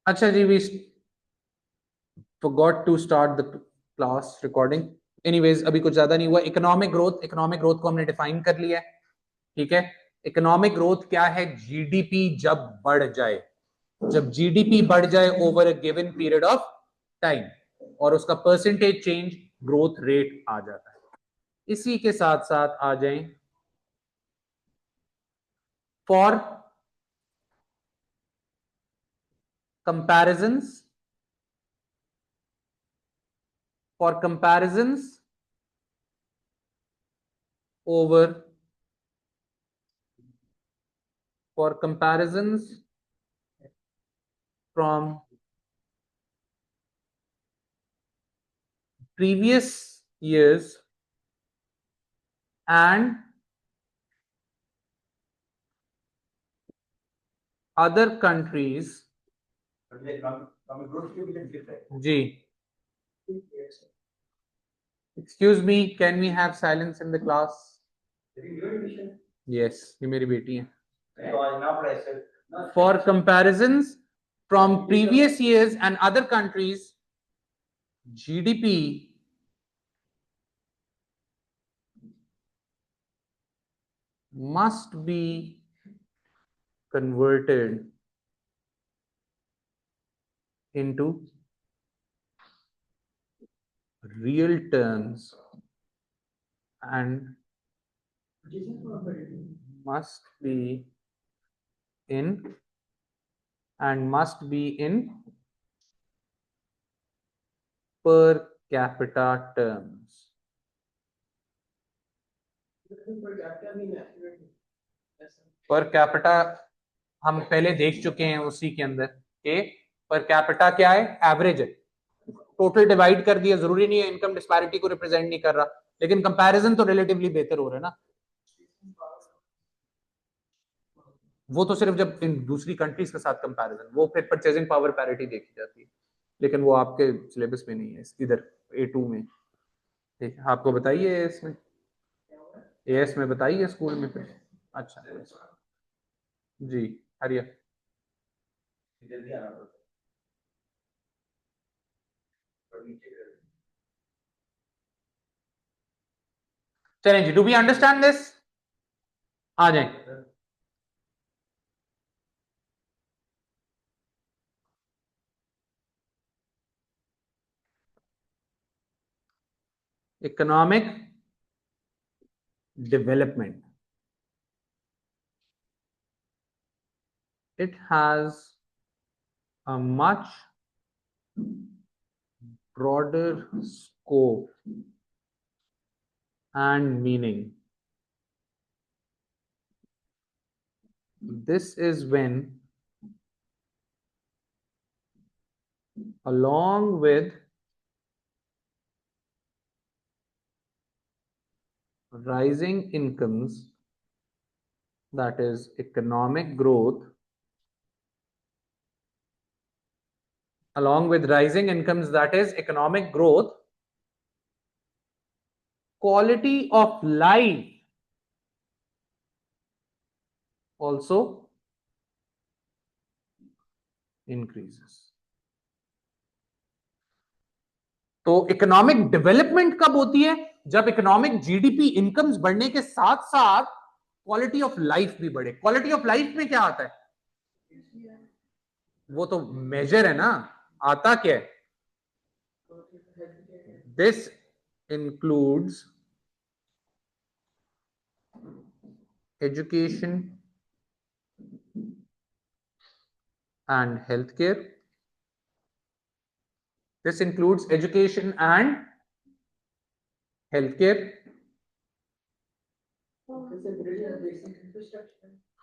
अच्छा जी, we forgot to start the class recording. Anyways, अभी कुछ ज्यादा नहीं हुआ. इकोनॉमिक ग्रोथ को हमने डिफाइन कर लिया है. ठीक है. इकोनॉमिक ग्रोथ क्या है? जीडीपी जब बढ़ जाए, जब जीडीपी बढ़ जाए over a given period of time, और उसका परसेंटेज चेंज ग्रोथ रेट आ जाता है. इसी के साथ साथ आ जाएं for comparisons, for comparisons over for comparisons from previous years and other countries. जी, excuse me, can we have silence in the class? Yes, ये मेरी बेटी है. For comparisons from previous years and other countries, GDP must be converted into real terms and must be in per capita terms. Per capita हम पहले देख चुके हैं उसी के अंदर के पर कैपिटा क्या है? एवरेज है. टोटल डिवाइड कर दिया, जरूरी नहीं है इनकम डिस्पैरिटी को रिप्रेजेंट नहीं कर रहा, लेकिन कंपैरिजन तो रिलेटिवली बेहतर हो रहा है ना. वो तो सिर्फ जब इन दूसरी कंट्रीज के साथ कंपैरिजन, वो फिर परचेजिंग पावर पैरिटी देखी जाती है, लेकिन वो आपके सिलेबस में नहीं है, इधर A2 में. ठीक है, आपको बताइए इसमें, एएस में बताइए स्कूल में फिर. अच्छा जी, हरिया चलें जी. Do we understand this? आ जाए. Economic development, it has a much broader scope and meaning. This is when, along with rising incomes, that is economic growth, along with rising incomes, that is economic growth, quality of life also increases. तो economic development कब होती है? जब economic GDP incomes बढ़ने के साथ साथ quality of life भी बढ़े. क्वालिटी ऑफ लाइफ में क्या आता है? वो तो मेजर है ना. आता क्या है? This includes education and health care. This includes education and health care,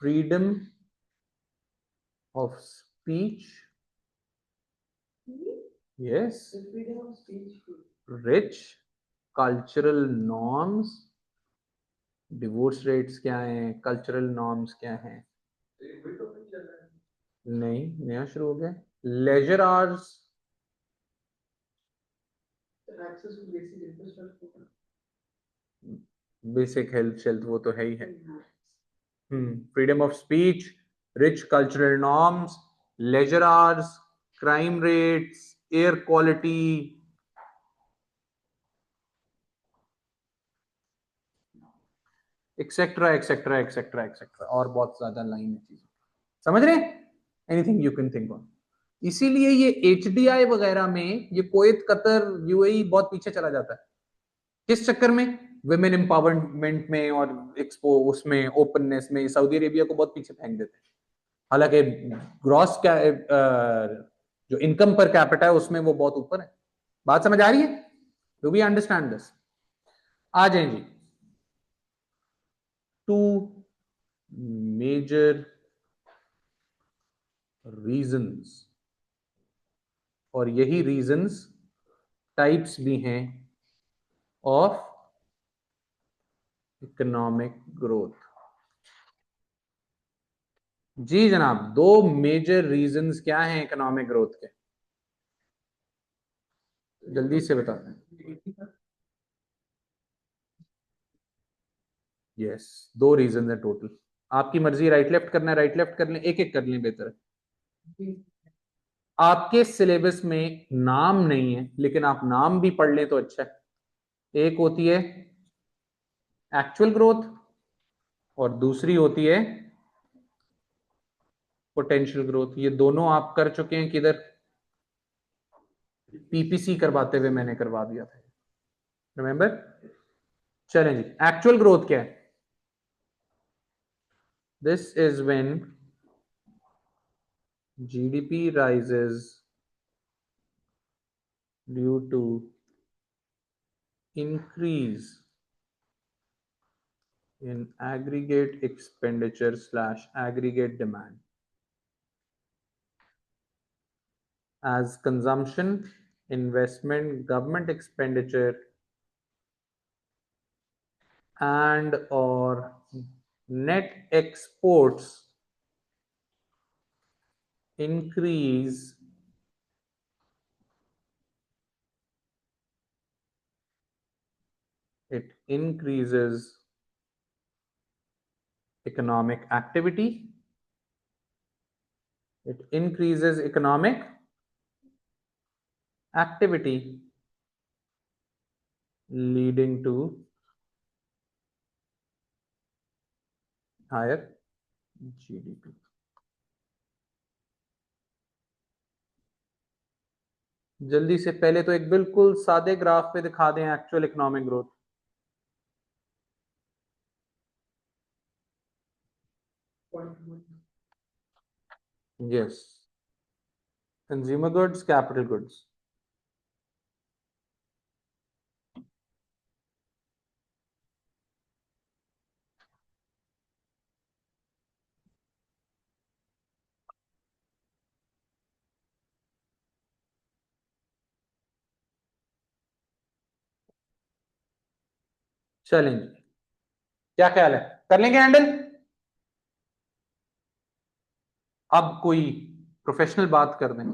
freedom of speech, yes, rich cultural norms. Divorce rates क्या हैं, कल्चरल नॉर्म्स क्या हैं? नहीं, नया शुरू हो गया. लेजर आवर्स, बेसिक हेल्थ वो तो है ही है. Freedom of speech, rich cultural norms, leisure hours, crime rates, air quality, etcetera etcetera etcetera etcetera, और बहुत ज्यादा लाइन है चीजें, समझ रहे हैं? Anything you can think on. इसीलिए ये एचडीआई वगैरह में ये कुवैत, कतर, यूएई बहुत पीछे चला जाता है। किस चक्कर में? वुमेन एम्पावरमेंट में और एक्सपो उसमें ओपननेस में सऊदी अरेबिया को बहुत पीछे फेंक देते हैं। हालांकि ग्रॉस क्या जो इनकम पर कैपिटा है उसमें वो बहुत ऊपर है। बात समझ आ रही है? Do we understand this? आ जाए जी। टू मेजर रीजंस, और यही रीजंस टाइप्स भी हैं ऑफ इकोनॉमिक ग्रोथ। जी जनाब, दो मेजर रीजंस क्या हैं इकोनॉमिक ग्रोथ के? जल्दी से बताते हैं। यस, दो रीजन है टोटल। आपकी मर्जी, राइट लेफ्ट करना है राइट लेफ्ट कर लें, एक एक कर लें बेहतर है। आपके सिलेबस में नाम नहीं है, लेकिन आप नाम भी पढ़ लें तो अच्छा है। एक होती है एक्चुअल ग्रोथ और दूसरी होती है पोटेंशियल ग्रोथ। ये दोनों आप कर चुके हैं किधर? पीपीसी करवाते हुए मैंने करवा दिया था, रिमेंबर? चलें जी, एक्चुअल ग्रोथ क्या है? This is when GDP rises due to increase in aggregate expenditure slash aggregate demand as consumption, investment, government expenditure and or net exports increase it increases economic activity, it increases economic activity leading to higher GDP। जल्दी से पहले तो एक बिल्कुल सादे graph पे दिखा दें actual economic growth. Yes, consumer goods, capital goods. चलेंगे, क्या ख्याल है, कर लेंगे हैंडल? अब कोई प्रोफेशनल बात कर दें,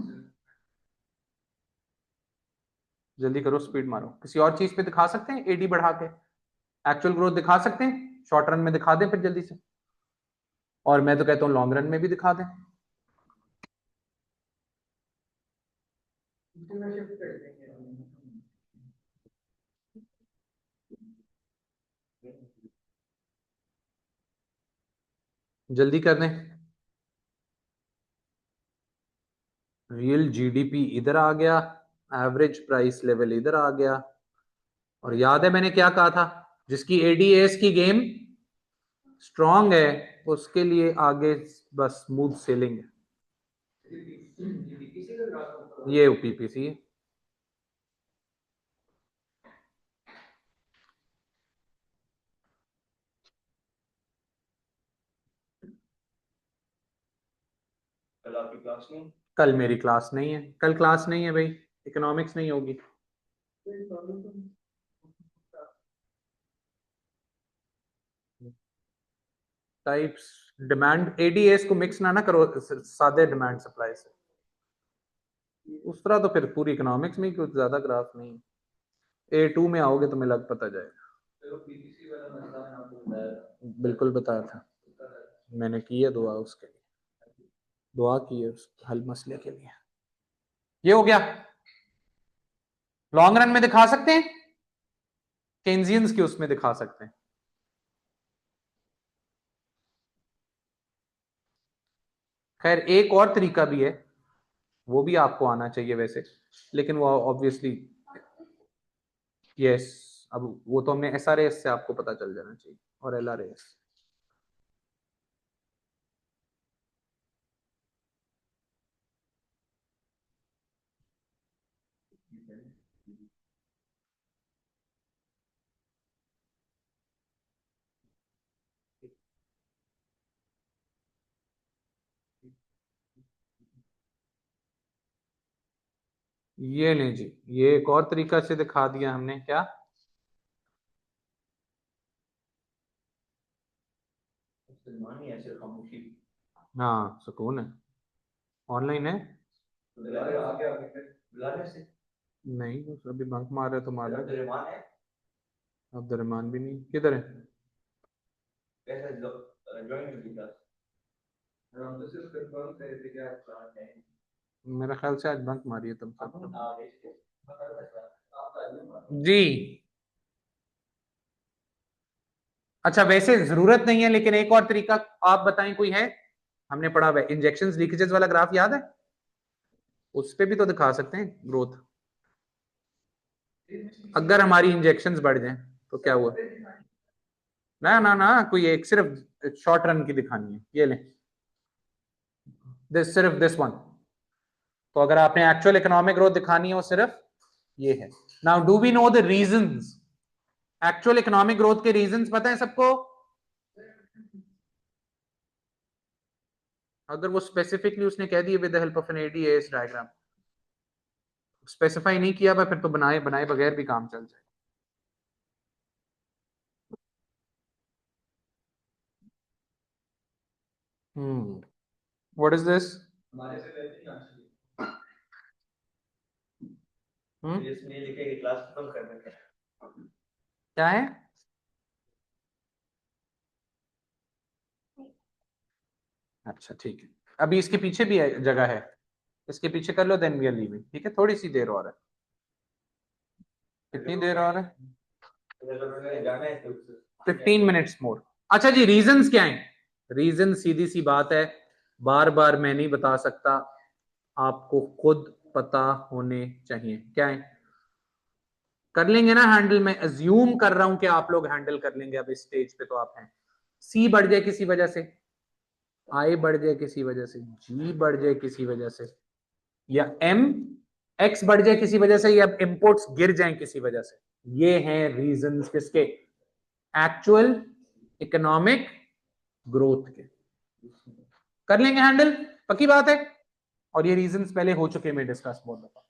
जल्दी करो, स्पीड मारो। किसी और चीज पे दिखा सकते हैं एडी बढ़ा के? एक्चुअल ग्रोथ दिखा सकते हैं, शॉर्ट रन में दिखा दें फिर जल्दी से, और मैं तो कहता हूं लॉन्ग रन में भी दिखा दें। जल्दी कर दें। रियल जीडीपी इधर आ गया, एवरेज प्राइस लेवल इधर आ गया, और याद है मैंने क्या कहा था? जिसकी एडीएस की गेम स्ट्रांग है उसके लिए आगे बस स्मूथ सेलिंग है। ये पीपीसी है। कल आपकी क्लास नहीं? कल मेरी क्लास नहीं है, कल क्लास नहीं है भाई, इकोनॉमिक्स नहीं होगी। टाइप्स, डिमांड, एडीएस को मिक्स ना करो सादे डिमांड सप्लाई से, उस तरह तो फिर पूरी इकोनॉमिक्स में ही कुछ ज्यादा ग्राफ नहीं। A2 में आओगे तो मैं लग पता जाएगा। बिल्कुल बताया था मैंने, की है दुआ उसके लिए, दुआ की है उस हल मसले के लिए। ये हो गया। लॉन्ग रन में दिखा सकते हैं, केन्जियंस की उसमें दिखा सकते हैं। खैर एक और तरीका भी है, वो भी आपको आना चाहिए वैसे, लेकिन वो ऑब्वियसली यस, अब वो तो हमने SRAS से आपको पता चल जाना चाहिए और LRAS। ये नहीं जी, ये एक और तरीका से दिखा दिया हमने, क्या? हाँ सुकून है, ऑनलाइन है। नहीं अभी बंक मार रहे तो मार रहे। अब दरमान भी नहीं, किधर है? मेरा ख्याल से आज बंक मारी है तुम सब जी। अच्छा वैसे जरूरत नहीं है, लेकिन एक और तरीका आप बताएं कोई है? हमने पढ़ा हुआ है इंजेक्शन लीकेजेस वाला ग्राफ, याद है? उस पे भी तो दिखा सकते हैं ग्रोथ। अगर हमारी इंजेक्शंस बढ़ जाएं तो क्या हुआ? ना ना ना, कोई एक सिर्फ शॉर्ट रन की दिखानी है, ये लें, दिस सिर्फ दिस वन। तो अगर आपने एक्चुअल इकोनॉमिक ग्रोथ दिखानी है वो सिर्फ ये है। Now do we know the reasons? Actual economic growth के रीजंस पता है सबको? अगर वो स्पेसिफिकली उसने कह दिया with the help of an ADAS diagram, specify नहीं किया फिर तो बनाए बनाए बगैर भी काम चल जाए। What is this? क्या है? अच्छा ठीक है, अभी इसके पीछे भी जगह है, इसके पीछे कर लो, देन वी आर लीविंग। ठीक है, थोड़ी सी देर और है। कितनी देर और है? 15 मिनट्स मोर। अच्छा जी, रीजंस क्या है? रीजन सीधी सी बात है, बार बार मैं नहीं बता सकता, आपको खुद पता होने चाहिए। क्या है? कर लेंगे ना हैंडल? मैं अज्यूम कर रहा हूं कि आप लोग हैंडल कर लेंगे, अब इस स्टेज पे तो आप हैं। सी बढ़ जाए किसी वजह से, आई बढ़ जाए किसी वजह से, जी बढ़ जाए किसी वजह से, या एक्स बढ़ जाए किसी वजह से, या इंपोर्ट्स गिर जाएं किसी वजह से, ये हैं रीजंस किसके? एक्चुअल इकोनॉमिक ग्रोथ के। कर लेंगे हैंडल, पक्की बात है। और ये रीजंस पहले हो चुके हैं, मैं डिस्कस बहुत दफा।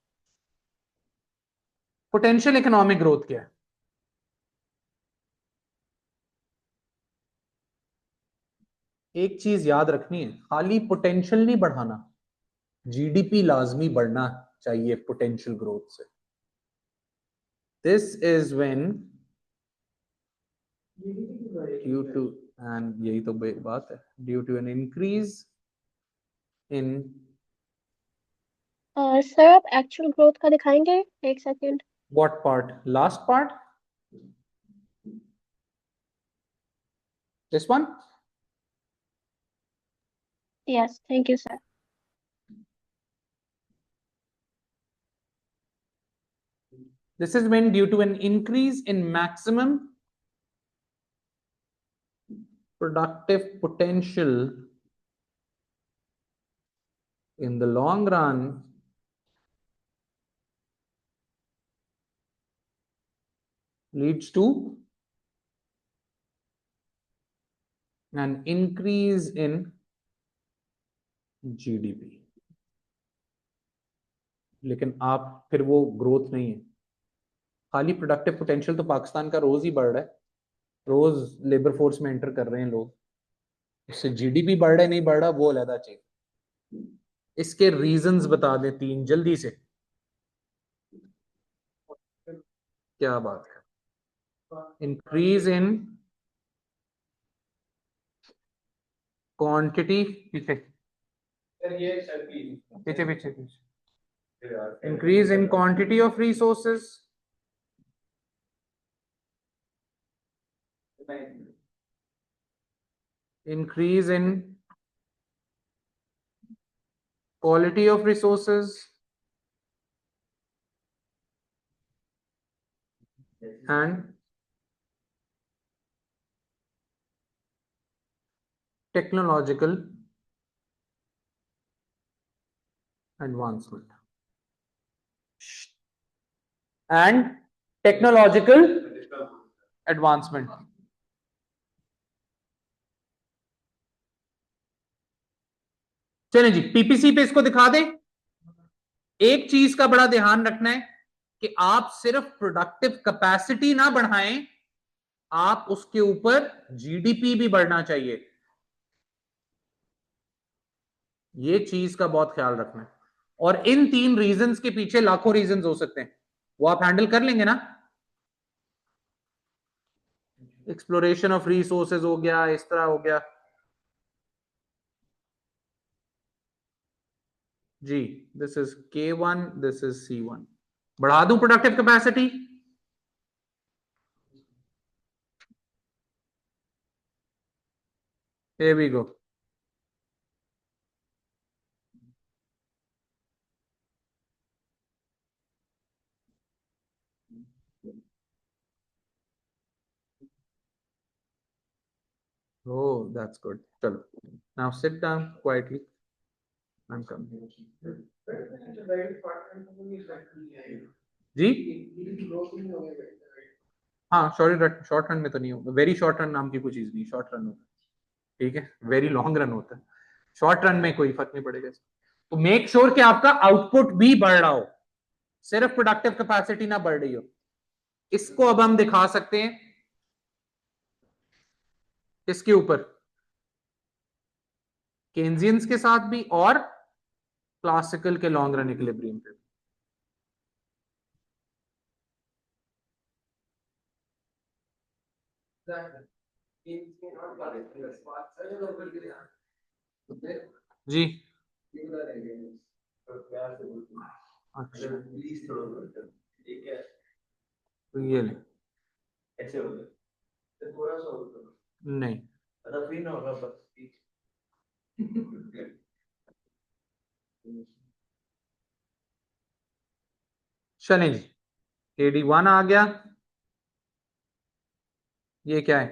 पोटेंशियल इकोनॉमिक ग्रोथ क्या है? एक चीज याद रखनी है, खाली पोटेंशियल नहीं बढ़ाना, GDP लाजमी बढ़ना चाहिए पोटेंशियल ग्रोथ से। This is when due to, and यही तो बात है, due to an increase in. Sir आप एक्चुअल ग्रोथ का दिखाएंगे? एक second. What part? Last part, this one. Yes thank you sir. This is when due to an increase in maximum productive potential in the long run leads to an increase in GDP। लेकिन आप फिर वो growth नहीं है, खाली productive potential तो पाकिस्तान का रोज ही बढ़ रहा है, रोज लेबर फोर्स में एंटर कर रहे हैं लोग, इससे GDP बढ़ रहा है नहीं बढ़ रहा वो अलग चीज। इसके रीजंस बता दें 3 जल्दी से। क्या बात है? इंक्रीज इन क्वांटिटी, पीछे पीछे पीछे पीछे, increase in quantity of resources, increase in quality of resources, and technological advancement. And technological advancement. चलें जी, पीपीसी पे इसको दिखा दें। एक चीज का बड़ा ध्यान रखना है कि आप सिर्फ प्रोडक्टिव कैपेसिटी ना बढ़ाएं, आप उसके ऊपर जीडीपी भी बढ़ना चाहिए। ये चीज का बहुत ख्याल रखना है। और इन 3 रीजंस के पीछे लाखों रीजंस हो सकते हैं, वो आप हैंडल कर लेंगे ना। एक्सप्लोरेशन ऑफ रिसोर्सेज हो गया, इस तरह हो गया जी। This is K1, this is C1। बढ़ा दूं productive capacity? Here we go. Oh, that's good. Chalo. Now sit down quietly. I'm coming. जी हाँ, शॉर्ट रन में तो नहीं होगा। वेरी शॉर्ट रन नाम की कोई चीज नहीं, शॉर्ट रन होता है, ठीक है। वेरी लॉन्ग रन होता है, शॉर्ट रन में कोई फर्क नहीं पड़ेगा। तो मेक श्योर कि आपका आउटपुट भी बढ़ रहा हो, सिर्फ प्रोडक्टिव कैपेसिटी ना बढ़ रही हो। इसको अब हम दिखा सकते हैं इसके ऊपर, केन्जियंस के साथ भी और क्लासिकल के लॉन्ग रन इक्विलिब्रियम पे। जी अच्छा, तो ये ले नहीं, चलें जी। KD1 आ गया, ये क्या है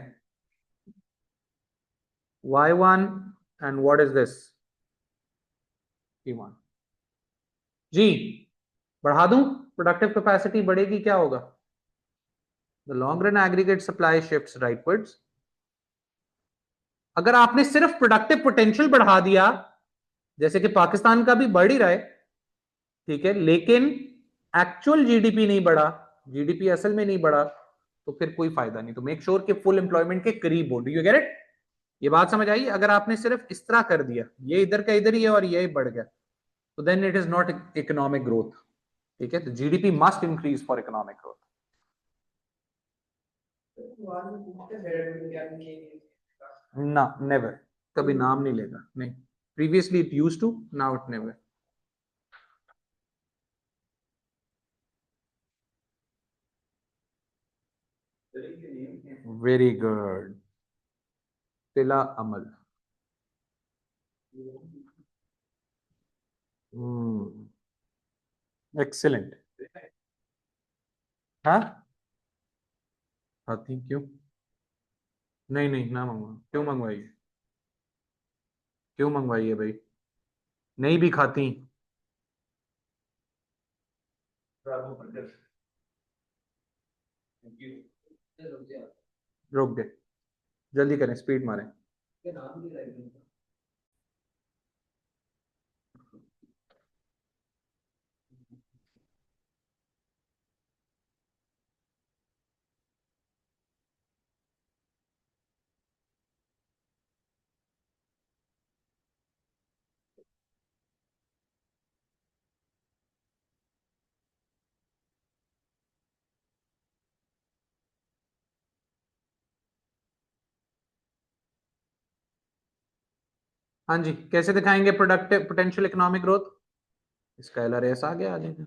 Y1, and what is this P1 जी। बढ़ा दूं, प्रोडक्टिव कैपेसिटी बढ़ेगी, क्या होगा? The long run aggregate supply shifts rightwards. अगर आपने सिर्फ प्रोडक्टिव पोटेंशियल बढ़ा दिया, जैसे कि पाकिस्तान का भी बढ़ ही रहा है, ठीक है, लेकिन एक्चुअल जीडीपी नहीं बढ़ा, जीडीपी असल में नहीं बढ़ा, तो फिर कोई फायदा नहीं। तो मेक श्योर कि फुल एम्प्लॉयमेंट के करीब हो। Do you get it? ये बात समझ आई? अगर आपने सिर्फ इस तरह कर दिया, ये इधर का इधर ही है और ये बढ़ गया, तो then it is not economic growth, ठीक है। तो GDP must increase for economic growth. ना, नेवर, कभी नाम नहीं लेगा, नहीं। Previously it used to, now it never. Very good, तिला अमल। एक्सीलेंट। हाँ, आती क्यों? नहीं नहीं, ना मंगवा, क्यों मंगवाई है? क्यों मंगवाई है भाई? नहीं भी खाती। रोक दे, जल्दी करें, स्पीड मारें। हाँ जी, कैसे दिखाएंगे प्रोडक्टिव पोटेंशियल इकोनॉमिक ग्रोथ? इसका LRS आ गया, आ जाएगा।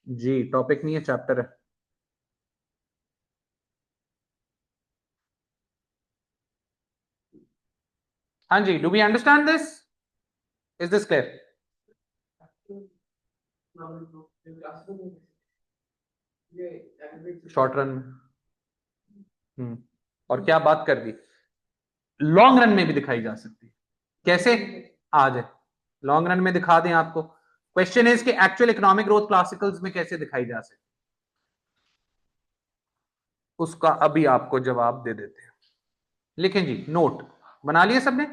जी टॉपिक नहीं है, चैप्टर है। हाँ जी, do we understand this? Is this clear? Short run में और क्या बात कर दी, लॉन्ग रन में भी दिखाई जा सकती है। कैसे? आ जाए लॉन्ग रन में दिखा दें आपको। क्वेश्चन है इसके एक्चुअल इकोनॉमिक ग्रोथ क्लासिकल्स में कैसे दिखाई जा सकती, उसका अभी आपको जवाब दे देते हैं। लिखें जी, नोट बना लिए सबने?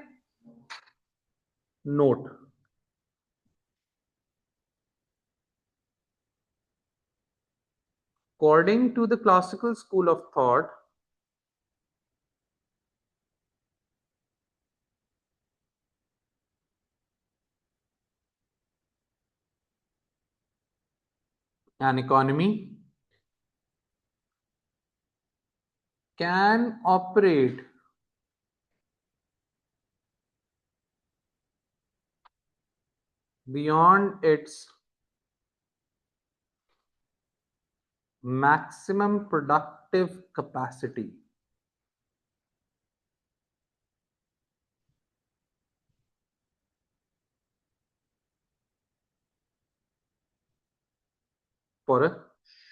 Note, according to the classical school of thought, an economy can operate beyond its maximum productive capacity for a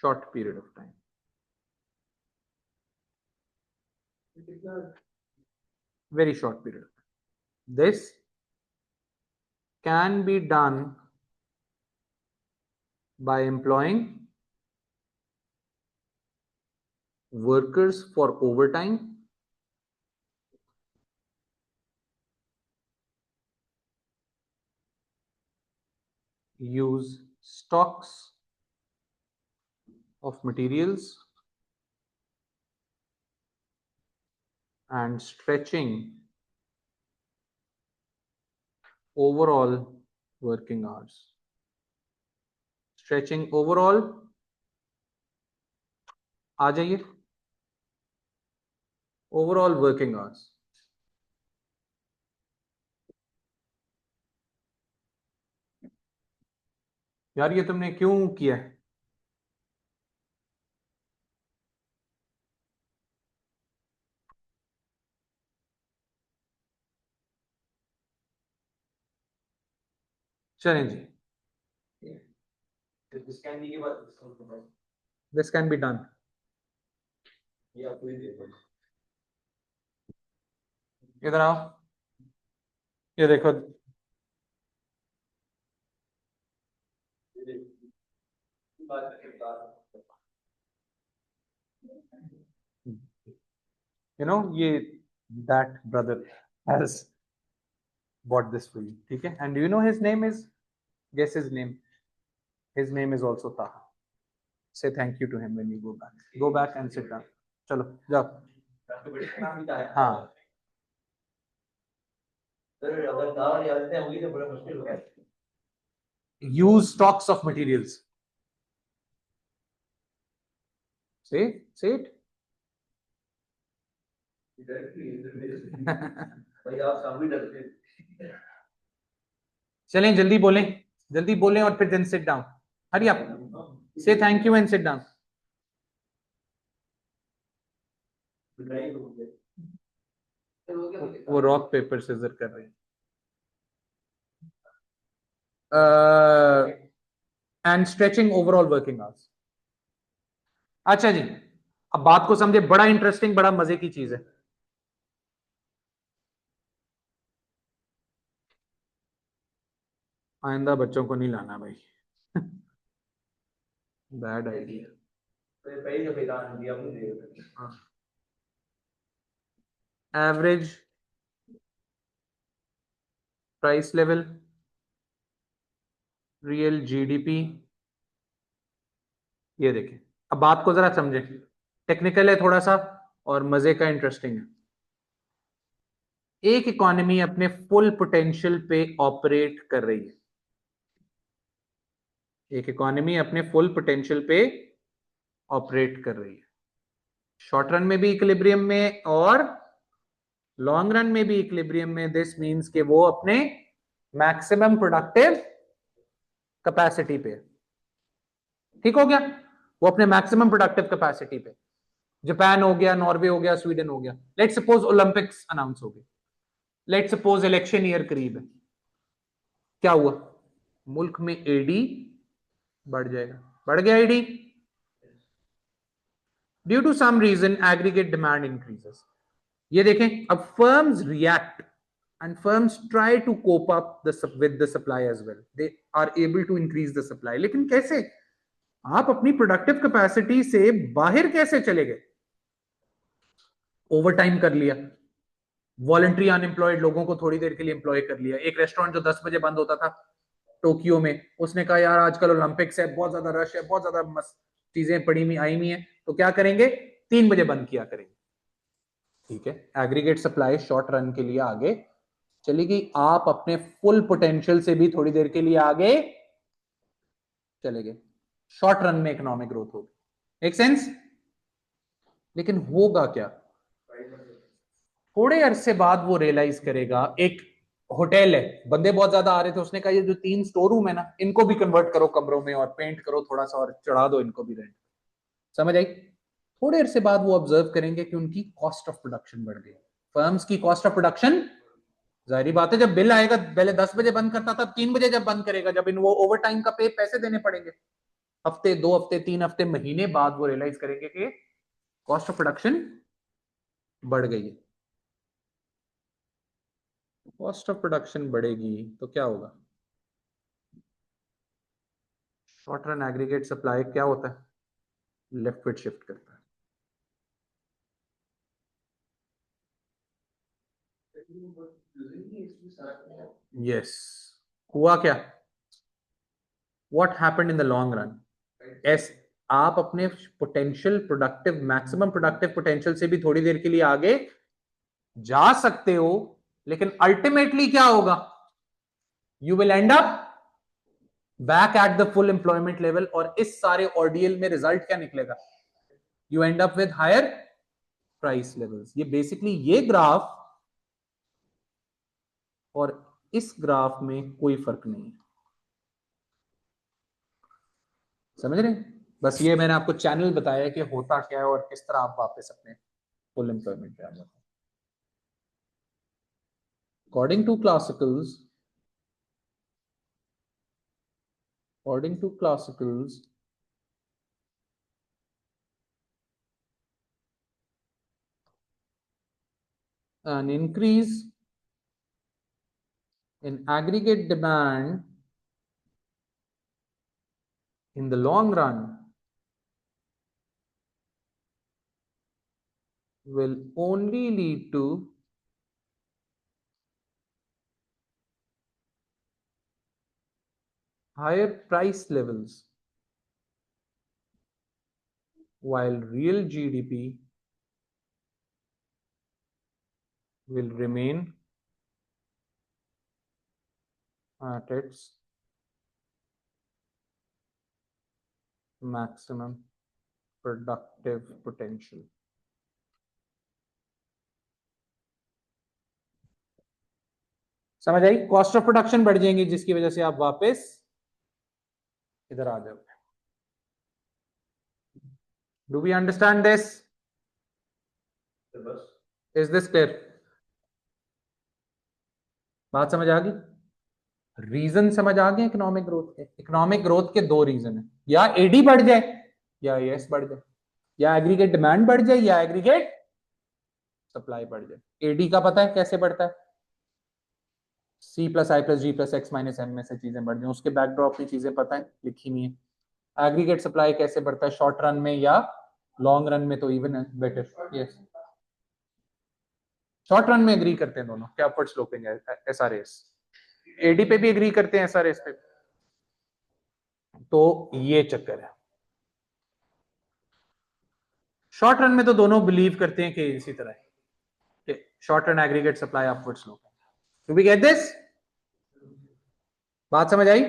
short period of time. Very short period. This can be done by employing workers for overtime, use stocks of materials, and stretching overall working hours. Stretching overall, आ जाइए, overall working hours. यार ये तुमने क्यों किया है? चलें जी, this can be done. इधर आओ, ये देखो, you know ये that brother has bought this for you, ठीक है? And do you know his name is, guess his name. His name is also Taha. Say thank you to him when you go back. Go back and sit down. चलो जाओ। हाँ use stocks of materials. Say it. चलें जल्दी बोलें और फिर then sit down. Hurry up. Say thank you and sit down. वो rock paper scissor कर रहे हैं। And stretching overall working hours. अच्छा जी, अब बात को समझे, बड़ा इंटरेस्टिंग, बड़ा मजे की चीज है। आइंदा बच्चों को नहीं लाना भाई, bad idea. Average price level, real GDP, ये देखें। अब बात को जरा समझे, टेक्निकल है थोड़ा सा और मजे का, इंटरेस्टिंग है। एक इकोनॉमी अपने फुल पोटेंशियल पे ऑपरेट कर रही है, एक इकोनॉमी अपने फुल पोटेंशियल पे ऑपरेट कर रही है, शॉर्ट रन में भी इक्विलिब्रियम में और लॉन्ग रन में भी इक्विलिब्रियम में, दिस मींस कि वो अपने मैक्सिमम प्रोडक्टिव कैपेसिटी पे, ठीक हो गया, वो अपने मैक्सिमम प्रोडक्टिव कैपेसिटी पे। जापान हो गया, नॉर्वे हो गया, स्वीडन हो गया। लेट सपोज ओलंपिक्स अनाउंस हो गए, लेट सपोज इलेक्शन ईयर करीब है, क्या हुआ, मुल्क में एडी बढ़ जाएगा, बढ़ गया AD, due to some reason aggregate demand increases. ये देखें, अब firms react and firms try to cope up with the supply as well, they are able to increase the supply, लेकिन कैसे, आप अपनी प्रोडक्टिव कैपेसिटी से बाहर कैसे चले गए, ओवर टाइम कर लिया, वॉलंटरी अनएम्प्लॉयड लोगों को थोड़ी देर के लिए एम्प्लॉय कर लिया। एक रेस्टोरेंट जो 10 बजे बंद होता था टोक्यो में, उसने कहा यार आजकल ओलंपिक्स है, बहुत ज्यादा रश है, बहुत ज्यादा मस्त चीजें पड़ी हुई आई हुई हैं, तो क्या करेंगे, 3 बजे बंद किया करेंगे। ठीक है, एग्रीगेट सप्लाई शॉर्ट रन के लिए आगे चली गई, आप अपने फुल पोटेंशियल से भी थोड़ी देर के लिए आगे चले गए, शॉर्ट रन में इकोनॉमिक ग्रोथ होगी, एक सेंस। लेकिन होगा क्या, थोड़े अरसे बाद वो रियलाइज करेगा, एक होटल है, बंदे बहुत ज्यादा आ रहे थे, उसने कहा ये जो 3 स्टोर रूम है ना, इनको भी कन्वर्ट करो कमरों में और पेंट करो थोड़ा सा और चढ़ा दो इनको भी रेंट, समझ आई। थोड़े अरसे बाद वो ऑब्जर्व करेंगे कि उनकी कॉस्ट ऑफ प्रोडक्शन बढ़ गई, फर्म्स की कॉस्ट ऑफ प्रोडक्शन, जाहिर बात है जब बिल आएगा, पहले 10 बजे बंद करता था, 3 बजे जब बंद करेगा, जब इन वो ओवर टाइम का पैसे देने पड़ेंगे, हफ्ते 2 हफ्ते 3 हफ्ते महीने बाद वो रियलाइज करेंगे कि कॉस्ट ऑफ प्रोडक्शन बढ़ गई है। कॉस्ट ऑफ प्रोडक्शन बढ़ेगी तो क्या होगा, शॉर्ट रन एग्रीगेट सप्लाई क्या होता है, लेफ्टवर्ड शिफ्ट करता है। यस, हुआ क्या, what happened in the long run, S आप अपने potential productive maximum productive potential से भी थोड़ी देर के लिए आगे जा सकते हो, लेकिन अल्टीमेटली क्या होगा, you will end up back at the full employment level, और इस सारे ऑर्डियल में रिजल्ट क्या निकलेगा, you end up with higher price levels. ये बेसिकली ये ग्राफ और इस ग्राफ में कोई फर्क नहीं है, समझ रहे हैं? बस ये मैंने आपको चैनल बताया कि होता क्या है और किस तरह आप वापस अपने फुल एम्प्लॉयमेंट पे आ जाते हैं। According to classicals, an increase in aggregate demand in the long run will only lead to higher price levels, while real GDP will remain at its maximum productive potential. समझ आई, cost of production बढ़ जाएंगी जिसकी वजह से आप वापस इधर आ जाओगे। Do we understand this, is this clear, बात समझ आ गई, रीजन समझ आ गए इकोनॉमिक ग्रोथ के, इकोनॉमिक ग्रोथ के 2 रीजन है, या एडी बढ़ जाए या एस बढ़ जाए, या एग्रीगेट डिमांड बढ़ जाए या एग्रीगेट सप्लाई बढ़ जाए। एडी का पता है कैसे बढ़ता है, सी प्लस आई प्लस जी प्लस एक्स माइनस एम में से चीजें बढ़ जाए, उसके बैकड्रॉप में चीजें पता है, लिखी नहीं है। एग्रीगेट सप्लाई कैसे बढ़ता है, शॉर्ट रन में या लॉन्ग रन में, तो इवन है बेटर, यस शॉर्ट रन में एग्री करते हैं दोनों, क्या अपवर्ड स्लोपिंग है, एसआरएस, एडी पे भी एग्री करते हैं, एसआरएस पे, तो ये चक्कर है। शॉर्ट रन में तो दोनों बिलीव करते हैं कि इसी तरह है, short run aggregate supply upward slope. Do we get this, बात समझ आई?